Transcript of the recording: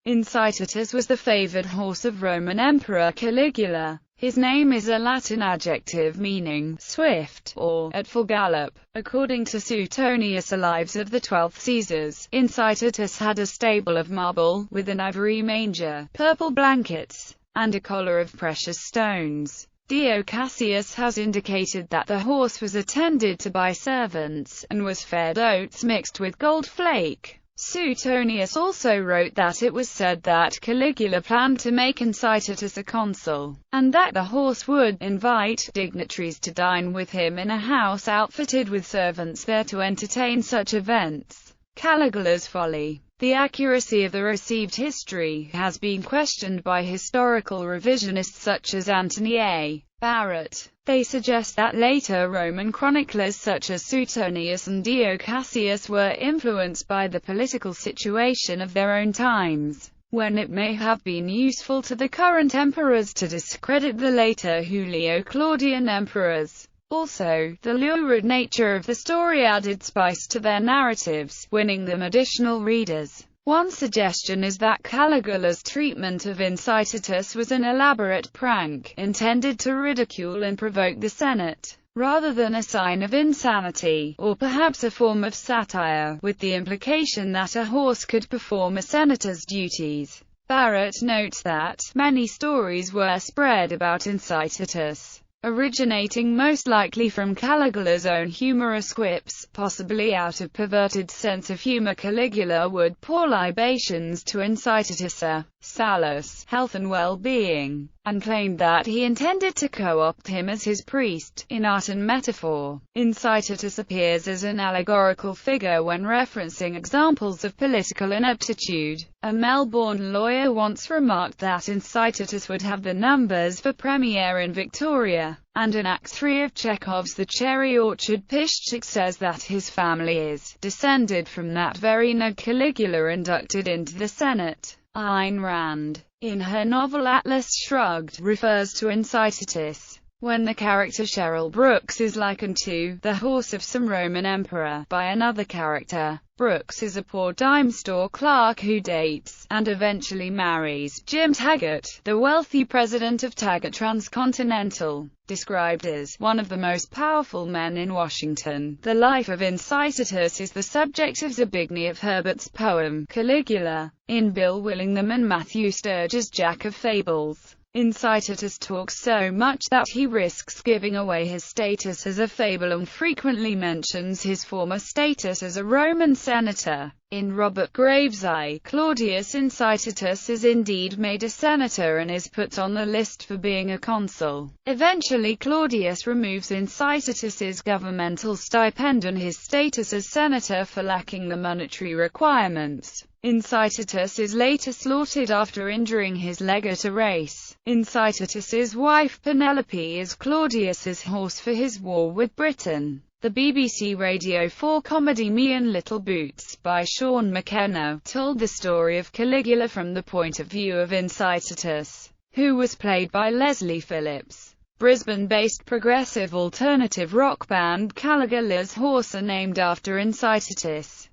Incitatus was the favored horse of Roman Emperor Caligula. His name is a Latin adjective meaning swift or at full gallop. According to Suetonius, a Lives of the 12th Caesars, Incitatus had a stable of marble, with an ivory manger, purple blankets, and a collar of precious stones. Dio Cassius has indicated that the horse was attended to by servants, and was fed oats mixed with gold flake. Suetonius also wrote that it was said that Caligula planned to make Incitatus a consul, and that the horse would invite dignitaries to dine with him in a house outfitted with servants there to entertain such events. Caligula's folly. The accuracy of the received history has been questioned by historical revisionists such as Anthony A. Barrett. They suggest that later Roman chroniclers such as Suetonius and Dio Cassius were influenced by the political situation of their own times, when it may have been useful to the current emperors to discredit the later Julio-Claudian emperors. Also, the lurid nature of the story added spice to their narratives, winning them additional readers. One suggestion is that Caligula's treatment of Incitatus was an elaborate prank, intended to ridicule and provoke the Senate, rather than a sign of insanity, or perhaps a form of satire, with the implication that a horse could perform a senator's duties. Barrett notes that many stories were spread about Incitatus, originating most likely from Caligula's own humorous quips. Possibly out of perverted sense of humor, Caligula would pour libations to Incitatus, salus, health and well-being, and claimed that he intended to co-opt him as his priest. In art and metaphor, Incitatus appears as an allegorical figure when referencing examples of political ineptitude. A Melbourne lawyer once remarked that Incitatus would have the numbers for premiere in Victoria, and in Act 3 of Chekhov's The Cherry Orchard, Piszczek says that his family is descended from that very Nug Caligula inducted into the Senate. Ayn Rand, in her novel Atlas Shrugged, refers to Incitatus, when the character Cheryl Brooks is likened to the horse of some Roman emperor by another character. Brooks is a poor dime store clerk who dates, and eventually marries, Jim Taggart, the wealthy president of Taggart Transcontinental. Described as one of the most powerful men in Washington, the life of Incitatus is the subject of Zbigniew Herbert's poem, Caligula, in Bill Willingham and Matthew Sturge's Jack of Fables. Incitatus talks so much that he risks giving away his status as a fable and frequently mentions his former status as a Roman senator. In Robert Graves' I, Claudius Incitatus is indeed made a senator and is put on the list for being a consul. Eventually Claudius removes Incitatus's governmental stipend and his status as senator for lacking the monetary requirements. Incitatus is later slaughtered after injuring his leg at a race. Incitatus's wife Penelope is Claudius's horse for his war with Britain. The BBC Radio 4 comedy Me and Little Boots, by Sean McKenna, told the story of Caligula from the point of view of Incitatus, who was played by Leslie Phillips. Brisbane-based progressive alternative rock band Caligula's horse are named after Incitatus.